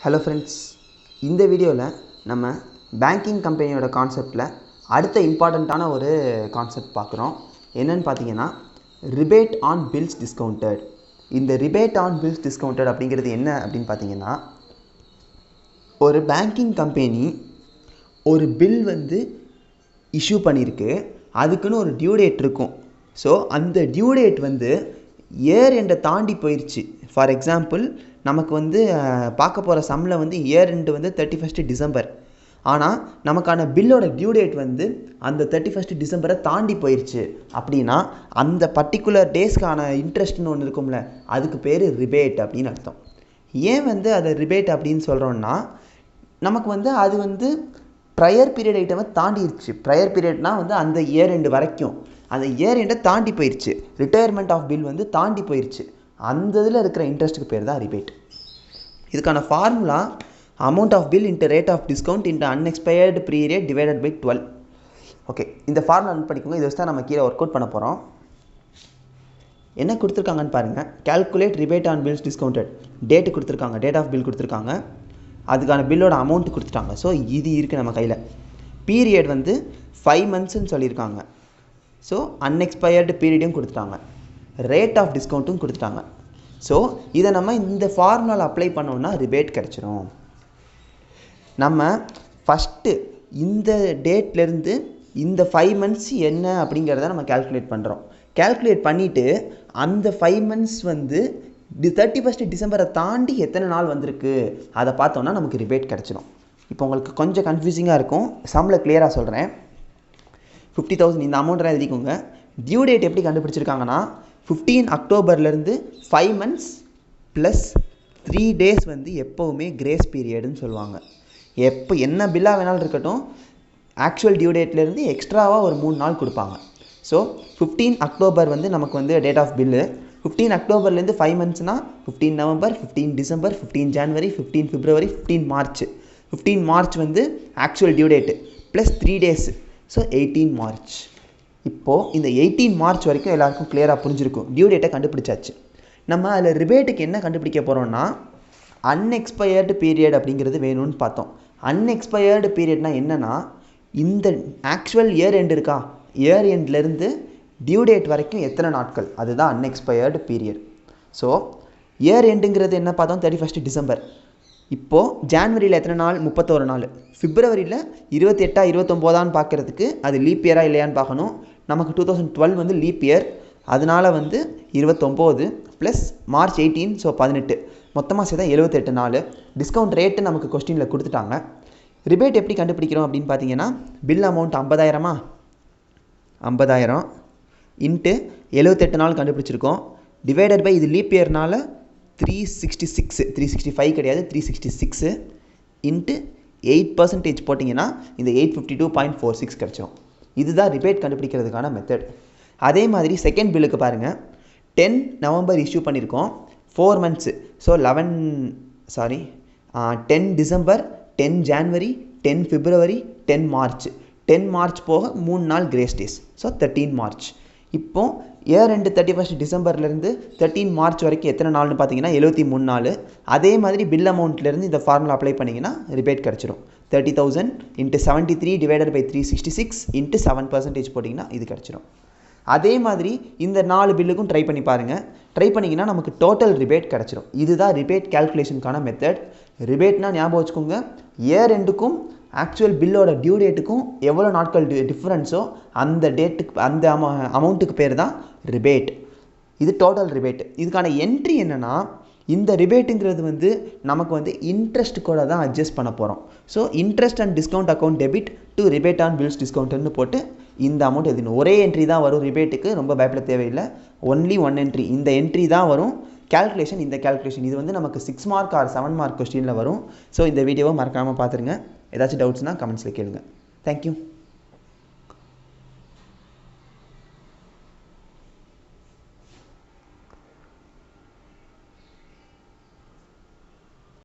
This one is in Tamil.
Hello friends, இந்த வீடியோவில் நம்ம பேங்கிங் கம்பெனியோட கான்செப்டில் அடுத்த இம்பார்ட்டண்ட்டான ஒரு கான்செப்ட் பார்க்குறோம். என்னென்னு பார்த்தீங்கன்னா ரிபேட் ஆன் பில்ஸ் டிஸ்கவுண்டட். இந்த ரிபேட் ஆன் பில்ஸ் டிஸ்கவுண்டட் அப்படிங்கிறது என்ன அப்படின்னு பார்த்தீங்கன்னா, ஒரு பேங்கிங் கம்பெனி ஒரு பில் இஷ்யூ பண்ணியிருக்கு, அதுக்குன்னு ஒரு டியூ டேட் இருக்கும். ஸோ அந்த டியூ டேட் இயர் எண்டை தாண்டி போயிடுச்சு. ஃபார் எக்ஸாம்பிள் நமக்கு பார்க்க போகிற சம்மில் இயர் எண்டு 31 டிசம்பர். ஆனால் நமக்கான பில்லோட டியூ டேட் அந்த 31 டிசம்பரை தாண்டி போயிடுச்சு. அப்படின்னா அந்த பர்டிகுலர் டேஸ்க்கான இன்ட்ரெஸ்ட்னு ஒன்று இருக்கும்ல, அதுக்கு பேர் ரிபேட் அப்படின்னு அர்த்தம். ஏன் அதை ரிபேட் அப்படின்னு சொல்கிறோன்னா, நமக்கு அது ப்ரையர் பீரியட் ஐட்டமை தாண்டிடுச்சு. ப்ரையர் பீரியட்னால் அந்த இயர் எண்டு வரைக்கும், அந்த இயர் எண்டை தாண்டி போயிடுச்சு. ரிட்டையர்மெண்ட் ஆஃப் பில் தாண்டி போயிடுச்சு. அந்த இதில் இருக்கிற இன்ட்ரெஸ்ட்டுக்கு பேர் தான் ரிபேட். இதுக்கான formula amount of bill into rate of discount into unexpired period divided by 12. Okay, இந்த ஃபார்முலா படிக்கோங்க. இதை வச்சு தான் நம்ம கீழே ஒர்க் அவுட் பண்ண போகிறோம். என்ன கொடுத்துருக்காங்கன்னு பாருங்கள். Calculate rebate on bills discounted. Date கொடுத்துருக்காங்க, டேட் ஆஃப் பில் கொடுத்துருக்காங்க, அதுக்கான பில்லோட அமௌண்ட்டு கொடுத்துட்டாங்க. ஸோ இது இருக்குது நம்ம கையில். பீரியட் 5 monthsன்னு சொல்லியிருக்காங்க. ஸோ அன்எக்ஸ்பயர்டு பீரியடையும் கொடுத்துட்டாங்க, ரேட் ஆஃப் டிஸ்கவுண்ட்டும் கொடுத்துட்டாங்க. ஸோ இதை நம்ம இந்த ஃபார்முலாவில் அப்ளை பண்ணோன்னா ரிபேட் கிடச்சிரும். நம்ம ஃபஸ்ட்டு இந்த டேட்லேருந்து இந்த 5 months என்ன அப்படிங்கிறத நம்ம கேல்குலேட் பண்ணுறோம். கேல்குலேட் பண்ணிவிட்டு அந்த 5 months 31 டிசம்பரை தாண்டி எத்தனை நாள் வந்திருக்கு அதை பார்த்தோன்னா நமக்கு ரிபேட் கிடச்சிடும். இப்போ உங்களுக்கு கொஞ்சம் கன்ஃபியூசிங்காக இருக்கும், சம்மில் கிளியராக சொல்கிறேன். 50,000 இந்த அமௌண்ட்டை எழுதிக்கோங்க. டியூ டேட் எப்படி கண்டுபிடிச்சிருக்காங்கன்னா, 15 அக்டோபர்லேருந்து 5 months ப்ளஸ் 3 days எப்போவுமே கிரேஸ் பீரியடுன்னு சொல்லுவாங்க. எப்போ என்ன பில்லாக வேணாலும் இருக்கட்டும், ஆக்சுவல் டியூ டேட்லேருந்து எக்ஸ்ட்ராவாக ஒரு 3 நாள் கொடுப்பாங்க. ஸோ 15 அக்டோபர் நமக்கு டேட் ஆஃப் பில்லு. 15 அக்டோபர்லேருந்து 5 monthsனால் 15 November, 15 December, 15 January, 15 February, 15 March. 15 March actual due date plus 3 days. So 18 March. இப்போது இந்த 18 மார்ச் வரைக்கும் எல்லாருக்கும் கிளியராக புரிஞ்சிருக்கும். டியூ டேட்டை கண்டுபிடிச்சாச்சு. நம்ம அதில் ரிபேட்டுக்கு என்ன கண்டுபிடிக்க போகிறோம்னா, அன்எக்ஸ்பயர்டு பீரியட் அப்படிங்கிறது வேணும்னு பார்த்தோம். அன்எக்ஸ்பயர்டு பீரியட்னா என்னென்னா, இந்த ஆக்சுவல் இயர் எண்டு இருக்கா, இயர் எண்ட்லேருந்து டியூ டேட் வரைக்கும் எத்தனை நாட்கள், அதுதான் அன்எக்ஸ்பயர்டு பீரியட். ஸோ இயர் எண்டுங்கிறது என்ன பார்த்தோம், 31 டிசம்பர். இப்போது ஜான்வரியில் எத்தனை நாள், 31 நாள். பிப்ரவரியில் 28 29 பார்க்குறதுக்கு அது லீப் இயராக இல்லையான்னு பார்க்கணும். நமக்கு 2012 லீப் இயர், அதனால் 29 ப்ளஸ் மார்ச் 18, ஸோ 18, மொத்தமாக சேர்த்தா 78 நாள். டிஸ்கவுண்ட் ரேட்டு நமக்கு கொஸ்டினில் கொடுத்துட்டாங்க. ரிபேட் எப்படி கண்டுபிடிக்கிறோம் அப்படின்னு பார்த்தீங்கன்னா, பில் அமௌண்ட் 50,000 50,000 இன்ட்டு 78 நாள் கண்டுபிடிச்சிருக்கோம், டிவைடட் பை இது லீப் இயர்னால 366, 365 கிடையாது 366 இன்ட்டு 8% போட்டிங்கன்னா இந்த 852.46 கிடச்சிடும். இதுதான் ரிபேட் கண்டுபிடிக்கிறதுக்கான மெத்தட். அதே மாதிரி செகண்ட் பில்லுக்கு பாருங்கள். 10 நவம்பர் இஷ்யூ பண்ணியிருக்கோம், 4 months. ஸோ 10 டிசம்பர், 10 ஜான்வரி, 10 பிப்ரவரி, 10 மார்ச். 10 மார்ச் போக 3 நாள் கிரேஸ் டேஸ். So 13 March. இப்போது இயர் எண்டு 31 டிசம்பர்லேருந்து 13 மார்ச் வரைக்கும் எத்தனை நாள்னு பார்த்தீங்கன்னா 73 நாள். அதே மாதிரி பில் அமௌண்ட்லேருந்து இந்த ஃபார்முலா அப்ளை பண்ணிங்கன்னா ரிபேட் கிடச்சிரும். 30,000 இன்ட்டு 73 டிவைடட் பை 366 இன்ட்டு 7% போட்டிங்கன்னா இது கிடச்சிரும். அதே மாதிரி இந்த 4 பில்லுக்கும் ட்ரை பண்ணி பாருங்கள். ட்ரை பண்ணிங்கன்னா நமக்கு டோட்டல் ரிபேட் கிடச்சிரும். இதுதான் ரிபேட் கேல்குலேஷனுக்கான மெத்தட். ரிபேட்னால் ஞாபகம் வச்சுக்கோங்க, இயர் எண்டுக்கும் ஆக்சுவல் பில்லோட டியூ டேட்டுக்கும் எவ்வளோ நாட்கள் டிஃப்ரென்ஸோ அந்த டேட்டுக்கு அந்த அமௌண்ட்டுக்கு பேர் தான் ரிபேட். இது டோட்டல் ரிபேட். இதுக்கான என்ட்ரி என்னென்னா, இந்த ரிபேட்டுங்கிறது நமக்கு இன்ட்ரெஸ்ட் கூட தான் அட்ஜஸ்ட் பண்ண போகிறோம். So interest and discount account debit to rebate on bills டிஸ்கவுண்ட்னு போட்டு இந்த அமௌண்ட் எழுதணும். ஒரே என்ட்ரி தான் வரும் ரிபேட்டுக்கு, ரொம்ப பயப்பட தேவையில்லை. ஒன்லி 1 என்ட்ரி, இந்த என்ட்ரி தான் வரும். கேல்குலேஷன் இந்த கேல்குலேஷன் இது நமக்கு 6 மார்க் ஆர் 7 மார்க் கொஸ்டினில் வரும். ஸோ இந்த வீடியோவை மறக்காமல் பார்த்துருங்க. ஏதாச்சும் டவுட்ஸ்னால் கமெண்ட்ஸில் கேளுங்க. தேங்க்யூ.